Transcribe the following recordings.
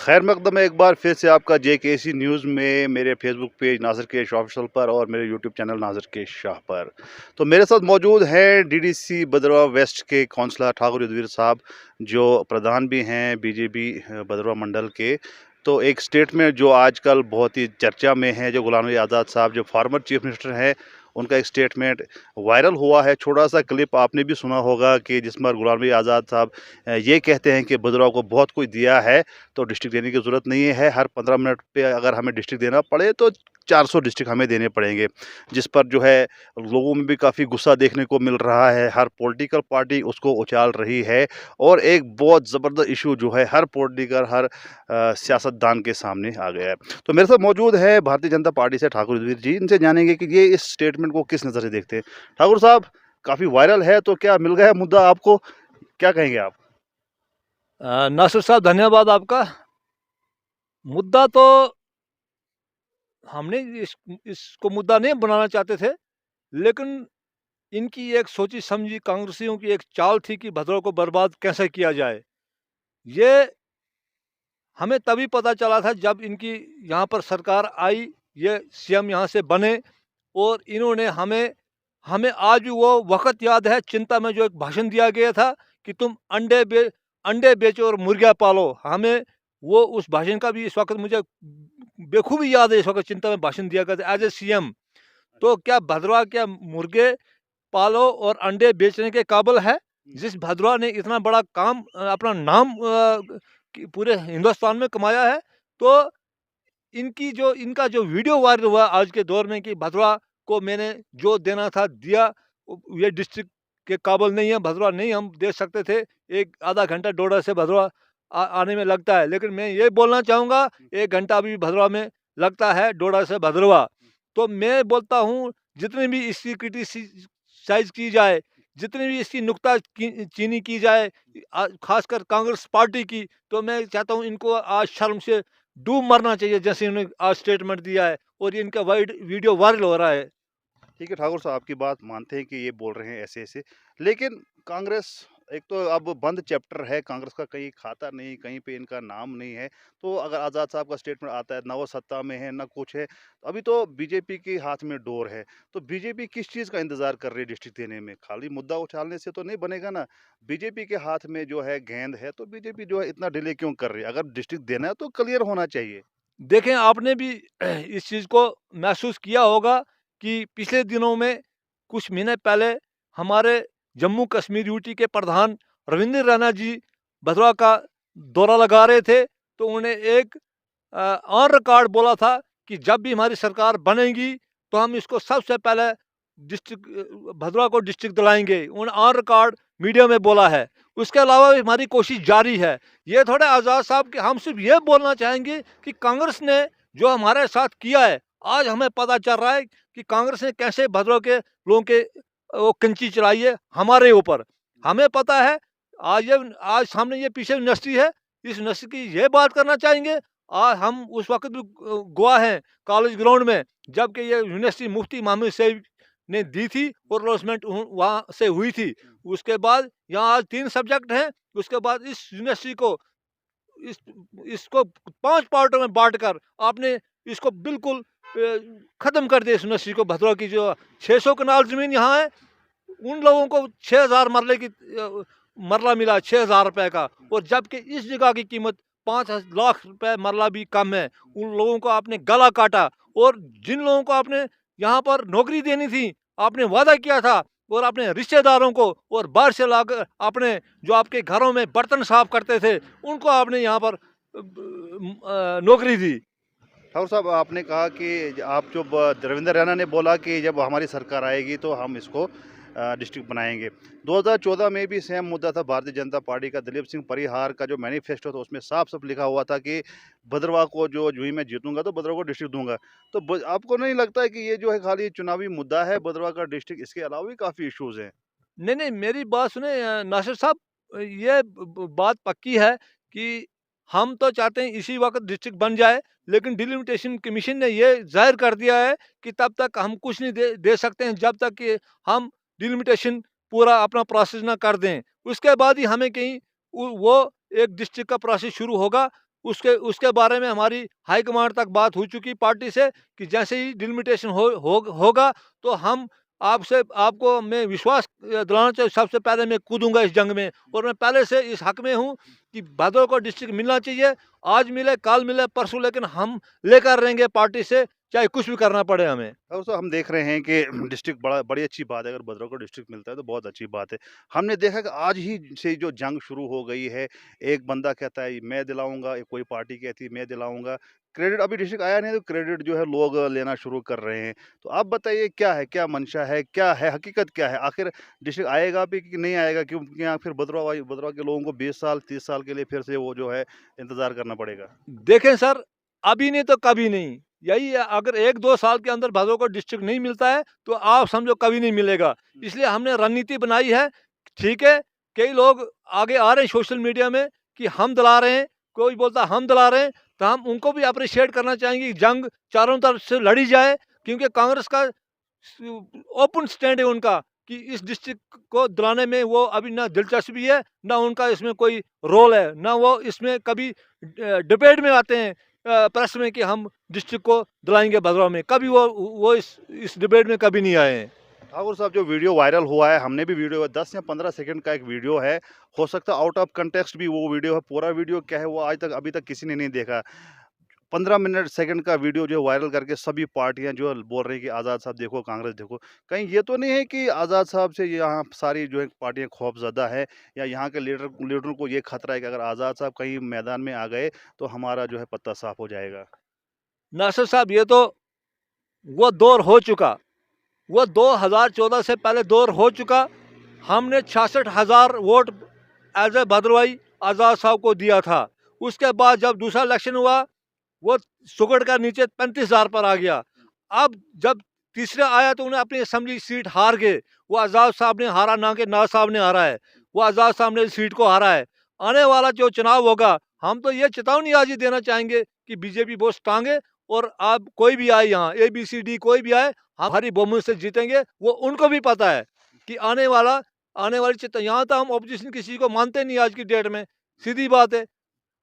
खैर मकदम है एक बार फिर से आपका जेकेसी न्यूज़ में मेरे फेसबुक पेज नाज़िर केश ऑफिशियल पर और मेरे यूट्यूब चैनल नाज़िर केश शाह पर। तो मेरे साथ मौजूद हैं डीडीसी भदरवा वेस्ट के काउंसलर ठाकुर युद्धवीर साहब, जो प्रधान भी हैं बीजेपी भदरवा मंडल के। तो एक स्टेटमेंट जो आजकल बहुत ही चर्चा में है, जो गुलाम नबी आज़ाद साहब जो फॉर्मर चीफ मिनिस्टर हैं, उनका एक स्टेटमेंट वायरल हुआ है। छोटा-सा क्लिप आपने भी सुना होगा कि जिसमें गुलाम नबी आज़ाद साहब ये कहते हैं कि भदरवा को बहुत कुछ दिया है, तो डिस्ट्रिक्ट देने की ज़रूरत नहीं है। हर 15 मिनट पे अगर हमें डिस्ट्रिक्ट देना पड़े तो 400 डिस्ट्रिक्ट हमें देने पड़ेंगे। जिस पर जो है लोगों में भी काफ़ी गुस्सा देखने को मिल रहा है। हर पॉलिटिकल पार्टी उसको उछाल रही है और एक बहुत ज़बरदस्त इश्यू जो है हर पॉलिटिकल हर सियासतदान के सामने आ गया है। तो मेरे साथ मौजूद है भारतीय जनता पार्टी से ठाकुर युद्धवीर जी। इनसे जानेंगे कि ये इस स्टेटमेंट को किस नज़र से देखते हैं। ठाकुर साहब, काफ़ी वायरल है, तो क्या मिल गया मुद्दा आपको? क्या कहेंगे आप? नासिर साहब, धन्यवाद आपका। मुद्दा तो हमने इसको मुद्दा नहीं बनाना चाहते थे, लेकिन इनकी एक सोची समझी कांग्रेसियों की एक चाल थी कि भदरवा को बर्बाद कैसे किया जाए। ये हमें तभी पता चला था जब इनकी यहाँ पर सरकार आई, ये सीएम यहाँ से बने और इन्होंने हमें हमें आज भी वो वक़्त याद है, चिंता में जो एक भाषण दिया गया था कि तुम अंडे बेचो और मुर्गियाँ पालो। हमें वो उस भाषण का भी इस वक़्त मुझे बेखूबी याद है। इस वक़्त चिंता में भाषण दिया गया था एज़ ए सीएम। तो क्या भदरवा क्या मुर्गे पालो और अंडे बेचने के काबिल है? जिस भदरवा ने इतना बड़ा काम अपना नाम पूरे हिंदुस्तान में कमाया है, तो इनका जो वीडियो वायरल हुआ आज के दौर में कि भदरवा को मैंने जो देना था दिया, ये डिस्ट्रिक्ट के काबिल नहीं है, भदरवा नहीं हम दे सकते थे। एक आधा घंटा डोडा से भदरवा आने में लगता है, लेकिन मैं ये बोलना चाहूँगा 1 घंटा अभी भी भदरवा में लगता है डोडा से भदरवा। तो मैं बोलता हूँ जितनी भी इसकी क्रिटिसाइज़ की जाए, जितनी भी इसकी चीनी की जाए, खासकर कांग्रेस पार्टी की, तो मैं चाहता हूँ इनको आज शर्म से डूब मरना चाहिए, जैसे इन्होंने आज स्टेटमेंट दिया है और ये इनका वीडियो वायरल हो रहा है। ठीक है ठाकुर साहब, आपकी बात मानते हैं कि ये बोल रहे हैं ऐसे-ऐसे। लेकिन कांग्रेस एक तो अब बंद चैप्टर है, कांग्रेस का कहीं खाता नहीं, कहीं पे इनका नाम नहीं है। तो अगर आज़ाद साहब का स्टेटमेंट आता है, ना वो सत्ता में है, ना कुछ है। अभी तो बीजेपी के हाथ में डोर है। तो बीजेपी किस चीज़ का इंतज़ार कर रही है डिस्ट्रिक्ट देने में? खाली मुद्दा उछालने से तो नहीं बनेगा ना। बीजेपी के हाथ में जो है गेंद है, तो बीजेपी जो है इतना डिले क्यों कर रही है? अगर डिस्ट्रिक्ट देना है तो क्लियर होना चाहिए। देखें, आपने भी इस चीज़ को महसूस किया होगा कि पिछले दिनों में कुछ महीने पहले हमारे जम्मू कश्मीर यूटी के प्रधान रविंद्र रैना जी भदरवा का दौरा लगा रहे थे, तो उन्होंने एक ऑन रिकॉर्ड बोला था कि जब भी हमारी सरकार बनेगी तो हम इसको सबसे पहले डिस्ट्रिक्ट भदरवा को डिस्ट्रिक्ट दिलाएंगे। उन्होंने ऑन रिकॉर्ड मीडिया में बोला है। उसके अलावा भी हमारी कोशिश जारी है। ये थोड़े आज़ाद साहब के, हम सिर्फ ये बोलना चाहेंगे कि कांग्रेस ने जो हमारे साथ किया है, आज हमें पता चल रहा है कि कांग्रेस ने कैसे भदरवा के लोगों के वो कंची चलाई है हमारे ऊपर। हमें पता है, आज सामने ये पीछे यूनिवर्सिटी है, इस यूनिवर्सिटी की ये बात करना चाहेंगे। आज हम उस वक्त भी गवाह हैं कॉलेज ग्राउंड में, जबकि ये यूनिवर्सिटी मुफ्ती मोहम्मद सईद ने दी थी और अलॉटमेंट वहाँ से हुई थी। उसके बाद यहाँ आज 3 सब्जेक्ट हैं। उसके बाद इस यूनिवर्सिटी को इस इसको 5 पार्टों में बाँटकर आपने इसको बिल्कुल ख़त्म कर दिया। इस यूनिवर्सिटी को, भदरवा की जो 600 कनाल ज़मीन यहाँ है, उन लोगों को 6000 मरले की मरला मिला, 6000 रुपए का, और जबकि इस जगह की कीमत 5 लाख रुपए मरला भी कम है। उन लोगों को आपने गला काटा और जिन लोगों को आपने यहाँ पर नौकरी देनी थी, आपने वादा किया था और अपने रिश्तेदारों को और बाहर से लाकर आपने जो आपके घरों में बर्तन साफ करते थे, उनको आपने यहाँ पर नौकरी दी। ठाकुर साहब, आपने कहा कि आप जो रविंद्र रैना ने बोला कि जब हमारी सरकार आएगी तो हम इसको डिस्ट्रिक्ट बनाएंगे। 2014 में भी सेम मुद्दा था। भारतीय जनता पार्टी का दिलीप सिंह परिहार का जो मैनिफेस्टो था, उसमें साफ साफ लिखा हुआ था कि भदरवा को जो जो ही मैं जीतूंगा तो भदरवा को डिस्ट्रिक्ट दूंगा। तो आपको नहीं लगता है कि ये जो है खाली चुनावी मुद्दा है भदरवा का डिस्ट्रिक्ट? इसके अलावा भी काफ़ी इश्यूज हैं। नहीं, नहीं, मेरी बात सुने नासिर साहब, ये बात पक्की है कि हम तो चाहते हैं इसी वक्त डिस्ट्रिक्ट बन जाए, लेकिन डिलिमिटेशन कमीशन ने ये जाहिर कर दिया है कि तब तक हम कुछ नहीं दे सकते हैं जब तक कि हम डिलिमिटेशन पूरा अपना प्रोसेस ना कर दें। उसके बाद ही हमें कहीं वो एक डिस्ट्रिक्ट का प्रोसेस शुरू होगा। उसके उसके बारे में हमारी हाई कमांड तक बात हो चुकी पार्टी से कि जैसे ही डिलिमिटेशन होगा तो हम आपसे आपको मैं विश्वास दिलाना चाहिए, सबसे पहले मैं कूदूंगा इस जंग में, और मैं पहले से इस हक में हूँ कि भदोही को डिस्ट्रिक्ट मिलना चाहिए। आज मिले, कल मिले, परसों, लेकिन हम लेकर रहेंगे पार्टी से, चाहे कुछ भी करना पड़े हमें। और तो हम देख रहे हैं कि डिस्ट्रिक्ट बड़ी अच्छी बात है, अगर भद्रवाह को डिस्ट्रिक्ट मिलता है तो बहुत अच्छी बात है। हमने देखा कि आज ही से जो जंग शुरू हो गई है, एक बंदा कहता है मैं दिलाऊँगा, एक कोई पार्टी कहती है मैं दिलाऊँगा। क्रेडिट अभी डिस्ट्रिक्ट आया नहीं, तो क्रेडिट जो है लोग लेना शुरू कर रहे हैं। तो आप बताइए क्या है, क्या मंशा है, क्या है, हकीकत क्या है? आखिर डिस्ट्रिक्ट आएगा भी कि नहीं आएगा? क्योंकि यहाँ फिर भद्रवाह के लोगों को 20 साल, 30 साल के लिए फिर से वो जो है इंतज़ार करना पड़ेगा। देखें सर, अभी नहीं तो कभी नहीं। यही है, अगर 1-2 साल के अंदर भदोही को डिस्ट्रिक्ट नहीं मिलता है, तो आप समझो कभी नहीं मिलेगा। इसलिए हमने रणनीति बनाई है, ठीक है, कई लोग आगे आ रहे हैं सोशल मीडिया में कि हम दिला रहे हैं, कोई बोलता है हम दिला रहे हैं, तो हम उनको भी एप्रिशिएट करना चाहेंगे कि जंग चारों तरफ से लड़ी जाए, क्योंकि कांग्रेस का ओपन स्टैंड है उनका कि इस डिस्ट्रिक्ट को दिलाने में वो अभी ना दिलचस्पी है, ना उनका इसमें कोई रोल है, ना वो इसमें कभी डिबेट में आते हैं प्रेस में कि हम डिस्ट्रिक्ट को दिलाएंगे भद्रवाह में। कभी वो इस डिबेट में कभी नहीं आए हैं। ठाकुर साहब, जो वीडियो वायरल हुआ है, हमने भी वीडियो 10 या 15 सेकंड का एक वीडियो है, हो सकता है आउट ऑफ कंटेक्स्ट भी वो वीडियो है, पूरा वीडियो क्या है वो आज तक अभी तक किसी ने नहीं देखा। 15 मिनट सेकंड का वीडियो जो वायरल करके सभी पार्टियां जो बोल रही हैं कि आज़ाद साहब देखो, कांग्रेस देखो। कहीं ये तो नहीं है कि आज़ाद साहब से यहाँ सारी जो है पार्टियां खौफज़दा है, या यहाँ के लीडरों को ये खतरा है कि अगर आज़ाद साहब कहीं मैदान में आ गए तो हमारा जो है पत्ता साफ हो जाएगा? नासिर साहब, ये तो वो दौर हो चुका, वो 2014 से पहले दौर हो चुका। हमने 66,000 वोट एज ए भद्रवाही आज़ाद साहब को दिया था। उसके बाद जब दूसरा इलेक्शन हुआ, वो सुगड़ कर नीचे 35,000 पर आ गया। अब जब तीसरा आया तो उन्हें अपनी असेंबली सीट हार गए। वो आज़ाद साहब ने हारा, ना कि नाज साहब ने हारा है, वो आज़ाद साहब ने सीट को हारा है। आने वाला जो चुनाव होगा, हम तो ये चेतावनी आज ही देना चाहेंगे कि बीजेपी बहुत स्ट्रांग है, और आप कोई भी आए यहाँ, ABCD कोई भी आए, हम भारी बहुमत से जीतेंगे। वो उनको भी पता है कि आने वाली यहाँ तो हम ऑपोजिशन किसी को मानते नहीं आज की डेट में, सीधी बात है।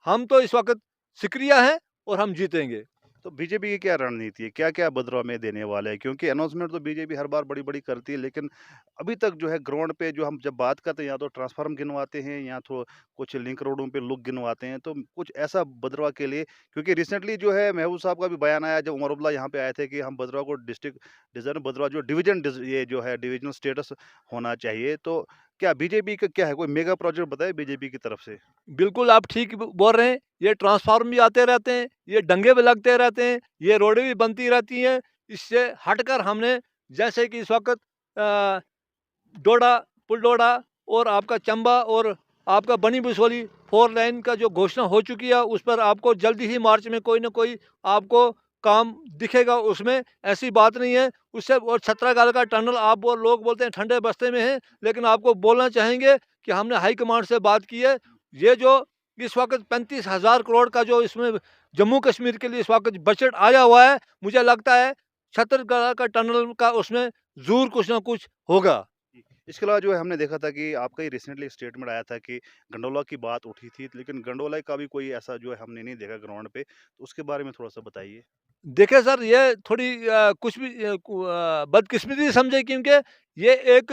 हम तो इस वक्त सक्रिय हैं और हम जीतेंगे। तो बीजेपी की क्या रणनीति है? क्या-क्या भद्रवाह में देने वाले हैं? क्योंकि अनाउंसमेंट तो बीजेपी हर बार बड़ी-बड़ी करती है, लेकिन अभी तक जो है ग्राउंड पे जो हम जब बात करते हैं, या तो ट्रांसफार्म गिनवाते हैं, या तो कुछ लिंक रोडों पे लोग गिनवाते हैं। तो कुछ ऐसा भद्रवाह के लिए, क्योंकि रिसेंटली जो है महबूब साहब का भी बयान आया जब उमर अब्दुल्ला यहाँ पे आए थे कि हम भद्रवाह को डिस्ट्रिक्ट डिज़ाइन, भद्रवाह जो ये जो है डिविजनल स्टेटस होना चाहिए। तो क्या बीजेपी का क्या है, कोई मेगा प्रोजेक्ट बताए बीजेपी की तरफ से? बिल्कुल आप ठीक बोल रहे हैं। ये ट्रांसफार्मर भी आते रहते हैं, ये डंगे भी लगते रहते हैं, ये रोडें भी बनती रहती हैं। इससे हटकर हमने, जैसे कि इस वक़्त डोडा, पुल डोडा और आपका चंबा और आपका बनी बिसौली 4 लाइन का जो घोषणा हो चुकी है, उस पर आपको जल्दी ही मार्च में कोई न कोई आपको काम दिखेगा उसमें, ऐसी बात नहीं है। उससे और छतरागाल का टनल, आप वो लोग बोलते हैं ठंडे बस्ते में है, लेकिन आपको बोलना चाहेंगे कि हमने हाई कमांड से बात की है। ये जो इस वक़्त 35,000 करोड़ का जो इसमें जम्मू कश्मीर के लिए इस वक़्त बजट आया हुआ है, मुझे लगता है छतरगाल का टनल का उसमें ज़रूर कुछ ना कुछ होगा। जी। इसके अलावा जो है हमने देखा था कि आपका ही रिसेंटली स्टेटमेंट आया था कि गंडोला की बात उठी थी, लेकिन गंडोला का भी कोई ऐसा जो है हमने नहीं देखा ग्राउंड पे, तो उसके बारे में थोड़ा-सा बताइए? देखिए सर, ये थोड़ी कुछ भी बदकिस्मती समझे, क्योंकि ये एक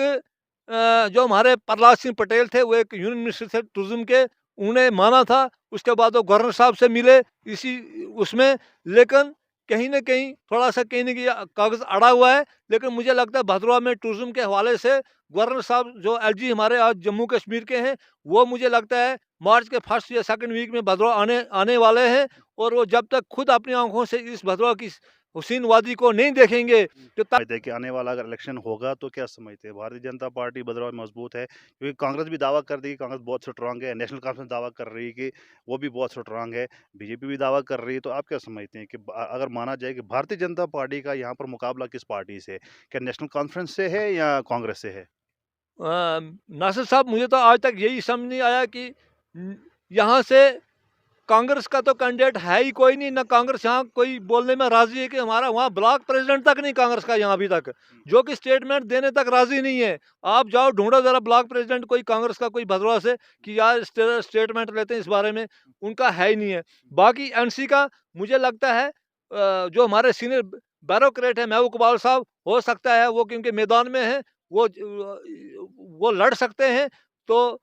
जो हमारे प्रहलाद सिंह पटेल थे, वो एक यूनियन मिनिस्टर थे टूरिज्म के, उन्हें माना था। उसके बाद वो गवर्नर साहब से मिले इसी उसमें, लेकिन कहीं न कहीं थोड़ा-सा कहीं न कहीं कागज़ अड़ा हुआ है। लेकिन मुझे लगता है भदरवाह में टूरिज्म के हवाले से गवर्नर साहब जो एलजी हमारे आज जम्मू कश्मीर के हैं, वो मुझे लगता है मार्च के फर्स्ट या सेकंड वीक में भदरवाह आने आने वाले हैं। और वो जब तक खुद अपनी आँखों से इस भदरवाह की हुसैन वादी को नहीं देखेंगे, तो समझते हैं कि आने वाला अगर इलेक्शन होगा तो क्या समझते हैं? भारतीय जनता पार्टी भद्रवाह में मजबूत है, क्योंकि कांग्रेस भी दावा कर रही है कि कांग्रेस बहुत स्ट्रांग है, नेशनल कॉन्फ्रेंस दावा कर रही है कि वो भी बहुत स्ट्रांग है, बीजेपी भी दावा कर रही है। तो आप क्या समझते हैं कि अगर माना जाए कि भारतीय जनता पार्टी का यहाँ पर मुकाबला किस पार्टी से है? क्या नेशनल कॉन्फ्रेंस से है या कांग्रेस से है? नासिर साहब, मुझे तो आज तक यही समझ नहीं आया कि यहाँ से कांग्रेस का तो कैंडिडेट है ही कोई नहीं, ना कांग्रेस यहाँ कोई बोलने में राजी है कि हमारा वहाँ ब्लॉक प्रेसिडेंट तक नहीं कांग्रेस का यहाँ अभी तक, जो कि स्टेटमेंट देने तक राजी नहीं है। आप जाओ ढूंढो जरा ब्लॉक प्रेसिडेंट कोई कांग्रेस का कोई भदवा से कि यार स्टेटमेंट लेते हैं इस बारे में, उनका है ही नहीं है। बाकी एनसी का मुझे लगता है जो हमारे सीनियर ब्यूरोक्रेट है महबूब इकबाल साहब, हो सकता है वो क्योंकि मैदान में है, वो लड़ सकते हैं। तो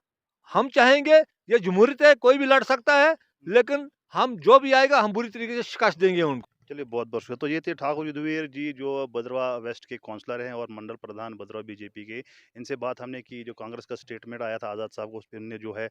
हम चाहेंगे, ये जमहूरियत है, कोई भी लड़ सकता है, लेकिन हम जो भी आएगा हम बुरी तरीके से शिकस्त देंगे उनको। चलिए बहुत-बहुत शुक्रिया। तो ये थे ठाकुर युद्धवीर जी जो भदरवा वेस्ट के काउंसलर हैं और मंडल प्रधान भदरवा बीजेपी के। इनसे बात हमने की जो कांग्रेस का स्टेटमेंट आया था आज़ाद साहब को उस पे उन्होंने जो है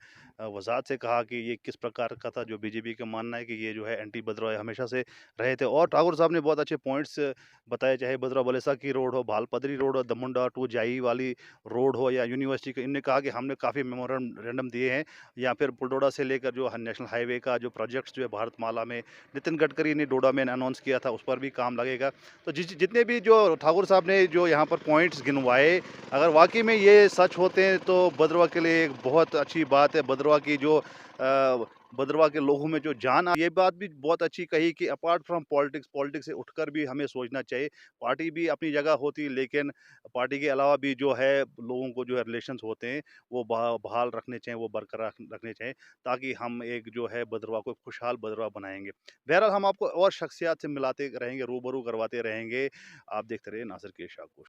वज़ाहत से कहा कि ये किस प्रकार का था जो बीजेपी का मानना है कि ये जो है एंटी भदरवा हमेशा से रहे थे। और ठाकुर साहब ने बहुत अच्छे पॉइंट्स बताए चाहे भदरवा बलेसा की रोड हो, भालपदरी रोड हो, दमुंडा टू जाई वाली रोड हो या यूनिवर्सिटी का इन्होंने कहा कि हमने काफ़ी मेमोरेंडम दिए हैं या फिर पुलडोडा से लेकर जो नेशनल हाईवे का जो प्रोजेक्ट्स जो है भारतमाला में नितिन गडकरी ने डोडा में अनाउंस किया था उस पर भी काम लगेगा। तो जितने भी जो ठाकुर साहब ने जो यहाँ पर पॉइंट्स गिनवाए, अगर वाक़ई में ये सच होते हैं तो भदरवा के लिए एक बहुत अच्छी बात है। भदरवा की जो भदरवा के लोगों में जो जान ये बात भी बहुत अच्छी कही कि अपार्ट फ्रॉम पॉलिटिक्स, पॉलिटिक्स से उठकर भी हमें सोचना चाहिए। पार्टी भी अपनी जगह होती है लेकिन पार्टी के अलावा भी जो है लोगों को जो है रिलेशंस होते हैं वो बहाल रखने चाहिए, वो बरकरार रखने चाहिए ताकि हम एक जो है भदरवा को खुशहाल भदरवा बनाएँगे। बहरहाल हम आपको और शख्सियत से मिलाते रहेंगे, रूबरू करवाते रहेंगे। आप देखते रहिए नासिर के इरशाद को।